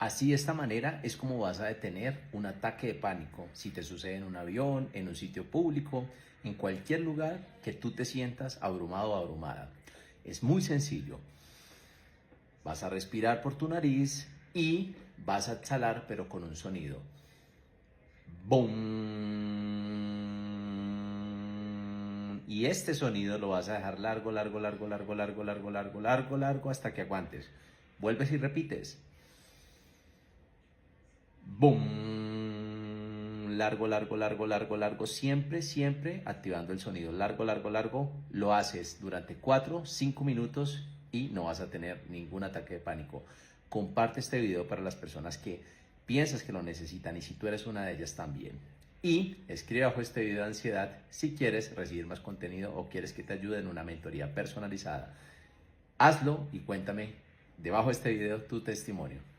Así, de esta manera, es como vas a detener un ataque de pánico si te sucede en un avión, en un sitio público, en cualquier lugar que tú te sientas abrumado o abrumada. Es muy sencillo. Vas a respirar por tu nariz y vas a exhalar, pero con un sonido. ¡Bum! Y este sonido lo vas a dejar largo, largo, largo, largo, largo, largo, largo, largo, largo, hasta que aguantes. Vuelves y repites. ¡Bum! Largo, largo, largo, largo, largo. Siempre, siempre activando el sonido. Largo, largo, largo. Lo haces durante 4, 5 minutos y no vas a tener ningún ataque de pánico. Comparte este video para las personas que piensas que lo necesitan y si tú eres una de ellas también. Y escribe bajo este video de ansiedad si quieres recibir más contenido o quieres que te ayude en una mentoría personalizada. Hazlo y cuéntame debajo de este video tu testimonio.